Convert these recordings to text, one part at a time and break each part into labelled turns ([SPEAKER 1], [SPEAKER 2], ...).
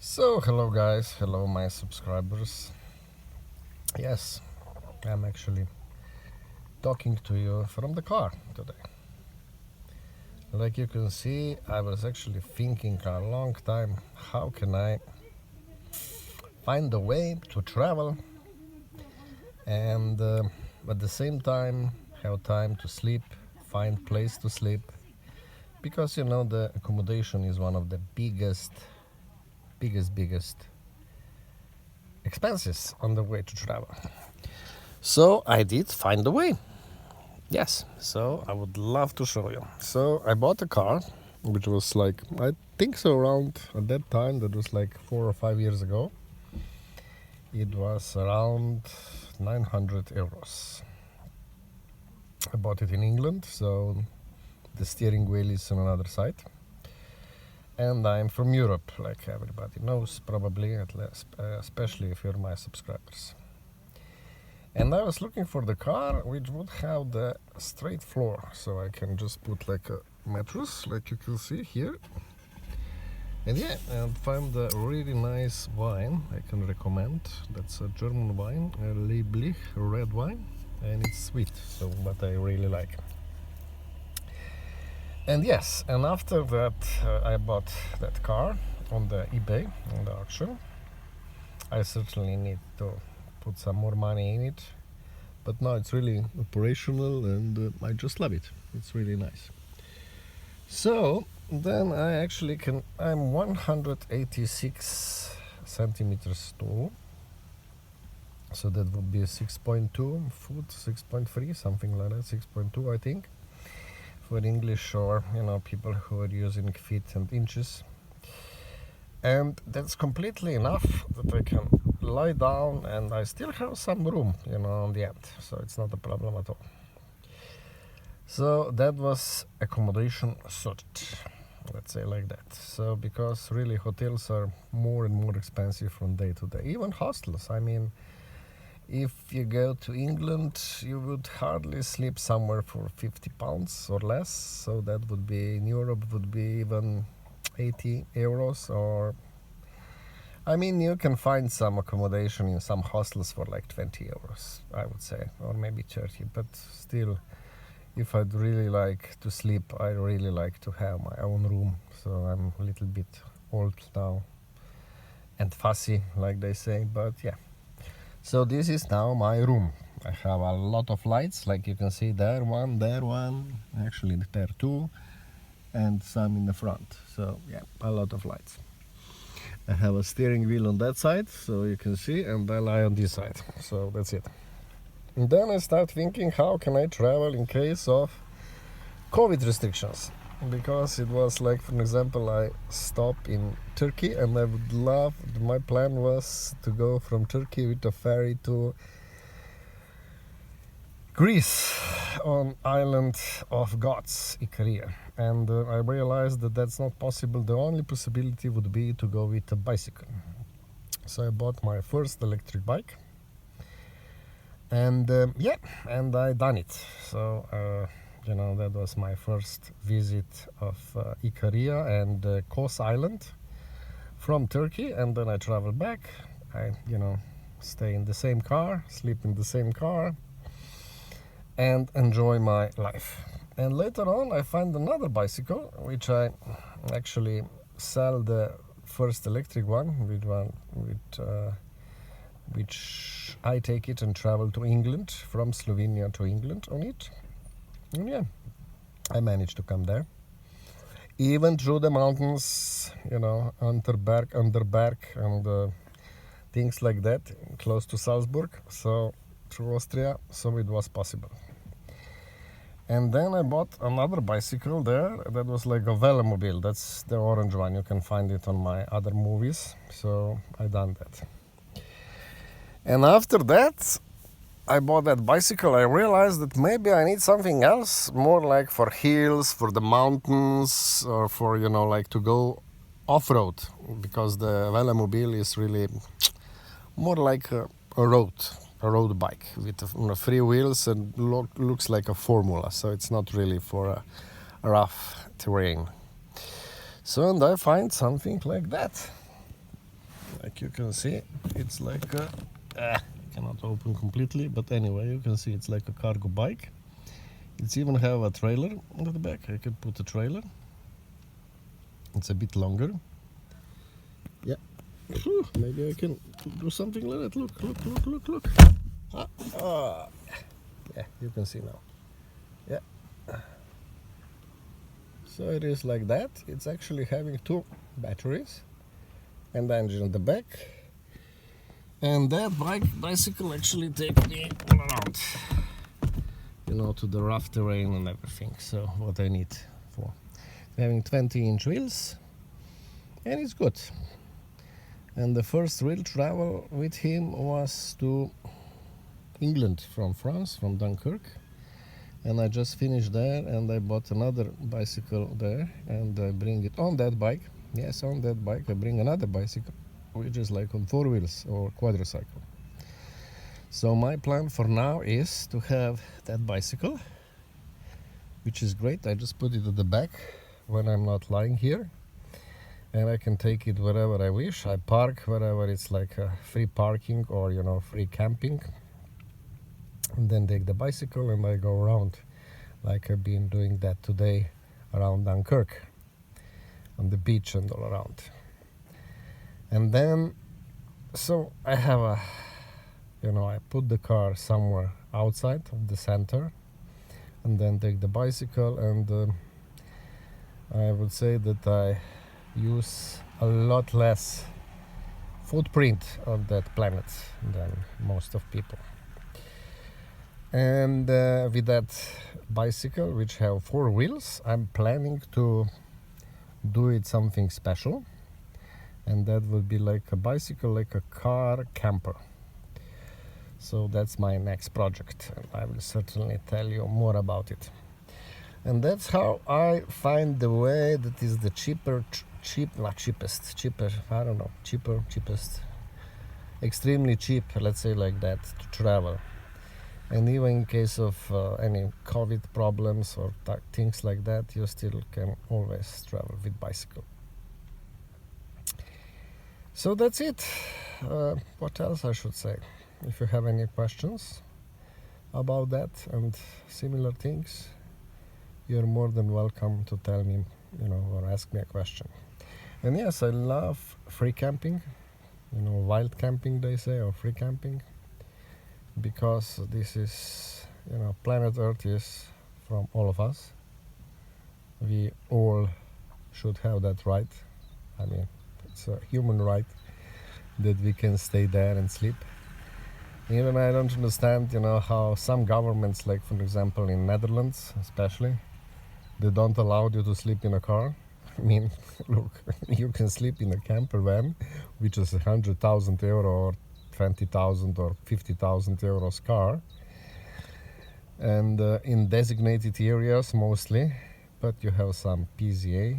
[SPEAKER 1] So, hello guys, hello my subscribers. Yes, I'm actually talking to you from the car today. Like you can see, I was actually thinking a long time how can I find a way to travel and at the same time have time to sleep, find place to sleep, because the accommodation is one of the biggest expenses on the way to travel. So I did find a way. Yes, so I would love to show you. So I bought a car, which was like, I think so around at that time, that was like 4 or 5 years ago. It was around 900 euros. I bought it in England, so the steering wheel is on another side. And I'm from Europe, like everybody knows, probably, at least, especially if you're my subscribers. And I was looking for the car which would have the straight floor, so I can just put like a mattress, like you can see here. And yeah, and find a really nice wine I can recommend. That's a German wine, a Lieblich red wine, and it's sweet, so what I really like. And yes, and after that I bought that car on the eBay, on the auction. I certainly need to put some more money in it, but now it's really operational and I just love it. It's really nice. So then I actually I'm 186 centimeters tall, so that would be a 6.2 foot, 6.3, something like that, 6.2 I think, for English, or people who are using feet and inches. And that's completely enough that I can lie down and I still have some room, on the end, so it's not a problem at all. So that was accommodation sorted, let's say like that. So because really hotels are more and more expensive from day to day, even hostels. I mean, if you go to England, you would hardly sleep somewhere for 50 pounds or less, so that would be, in Europe would be even 80 euros, or I mean, you can find some accommodation in some hostels for like 20 euros, I would say, or maybe 30, but still, if I'd really like to sleep, I really like to have my own room. So I'm a little bit old now and fussy, like they say, but yeah. So this is now my room. I have a lot of lights, like you can see there one, actually there two, and some in the front. So yeah, a lot of lights. I have a steering wheel on that side, so you can see, and I lie on this side. So that's it. And then I start thinking, how can I travel in case of COVID restrictions? Because it was like, for example, I stop in Turkey, and I would love, my plan was to go from Turkey with a ferry to Greece, on island of Gods, Ikaria. And I realized that that's not possible. The only possibility would be to go with a bicycle. So I bought my first electric bike, and yeah, and I done it. So that was my first visit of Ikaria and Kos Island from Turkey, and then I traveled back. I stay in the same car, sleep in the same car, and enjoy my life. And later on I find another bicycle, which I actually sell the first electric one, which I take it and travel to England, from Slovenia to England on it. And yeah, I managed to come there, even through the mountains, Unterberg, and things like that, close to Salzburg, so through Austria, so it was possible. And then I bought another bicycle there that was like a velomobile. That's the orange one. You can find it on my other movies. So I done that. And after that, I bought that bicycle. I realized that maybe I need something else, more like for hills, for the mountains, or for, like to go off-road, because the velomobile is really more like a road bike with three wheels, and looks like a formula, so it's not really for a rough terrain. So, and I find something like that. Like you can see, it's like cannot open completely, but anyway, you can see it's like a cargo bike. It's even have a trailer on the back. I can put a trailer. It's a bit longer. Yeah. Maybe I can do something like that. Look. Yeah, you can see now. Yeah. So it is like that. It's actually having 2 batteries and the engine on the back. And that bicycle actually takes me all around, you know, to the rough terrain and everything. So what I need for having 20-inch wheels, and it's good. And the first real travel with him was to England from France, from Dunkirk. And I just finished there, and I bought another bicycle there, and I bring it on that bike. Yes, on that bike I bring another bicycle, which is like on 4 wheels or quadricycle. So my plan for now is to have that bicycle, which is great. I just put it at the back when I'm not lying here, and I can take it wherever I wish. I park wherever it's like a free parking or, you know, free camping, and then take the bicycle and I go around like I've been doing that today around Dunkirk on the beach and all around. And then so I have a, you know, I put the car somewhere outside of the center and then take the bicycle, and I would say that I use a lot less footprint on that planet than most of people. And with that bicycle, which have 4 wheels, I'm planning to do it something special, and that will be like a bicycle, like a car camper. So that's my next project, and I will certainly tell you more about it. And that's how I find the way that is the cheapest, extremely cheap, let's say like that, to travel. And even in case of any COVID problems or things like that, you still can always travel with bicycle. So that's it. What else I should say? If you have any questions about that and similar things, you're more than welcome to tell me, you know, or ask me a question. And yes, I love free camping, you know, wild camping they say, or free camping, because this is, you know, planet Earth is from all of us. We all should have that right. I mean, it's a human right that we can stay there and sleep. Even I don't understand, you know, how some governments, like for example in Netherlands especially, they don't allow you to sleep in a car. I mean, look, you can sleep in a camper van, which is 100,000 euro or 20,000 or 50,000 euros car, and in designated areas mostly, but you have some PZA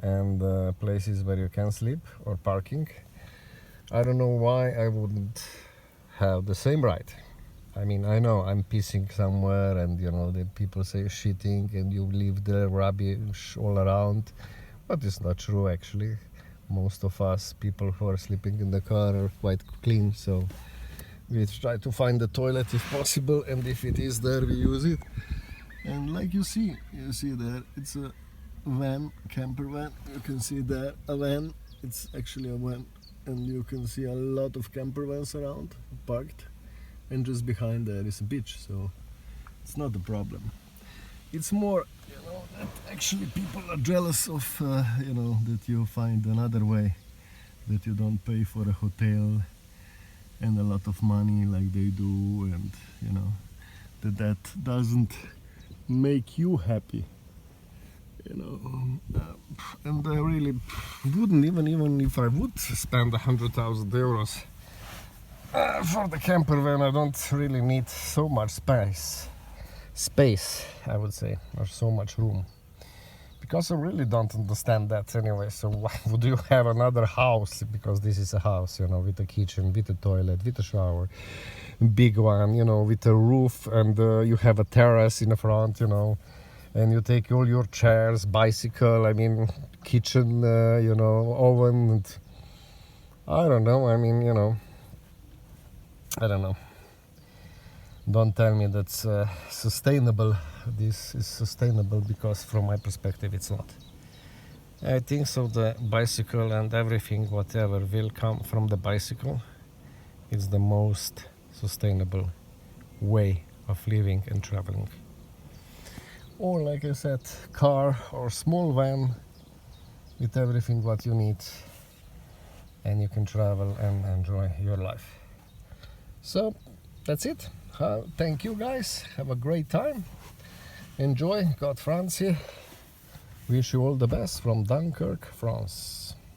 [SPEAKER 1] and places where you can sleep or parking. I don't know why I wouldn't have the same right. I mean, I know I'm pissing somewhere, and you know, the people say shitting and you leave the rubbish all around, but it's not true actually. Most of us people who are sleeping in the car are quite clean, so we try to find the toilet if possible, and if it is there, we use it. And like you see there, it's a van, camper van. You can see there a van. It's actually a van, and you can see a lot of camper vans around parked, and just behind there is a beach, so it's not a problem. It's more, you know, that actually people are jealous of, you know, that you find another way, that you don't pay for a hotel and a lot of money like they do, and you know, that doesn't make you happy, you know. And I really wouldn't, even if I would spend 100,000 euros for the camper van, I don't really need so much space, I would say, or so much room, because I really don't understand that anyway. So why would you have another house? Because this is a house, you know, with a kitchen, with a toilet, with a shower, big one, you know, with a roof, and you have a terrace in the front, you know, and you take all your chairs, bicycle, I mean, kitchen, you know, oven, and I don't know. I mean, you know, I don't know. Don't tell me that's sustainable. This is sustainable, because from my perspective it's not. I think so the bicycle and everything whatever will come from the bicycle is the most sustainable way of living and traveling. Or like I said, car or small van with everything what you need, and you can travel and enjoy your life. So that's it. Thank you guys. Have a great time. Enjoy. God Francie. Wish you all the best from Dunkirk, France.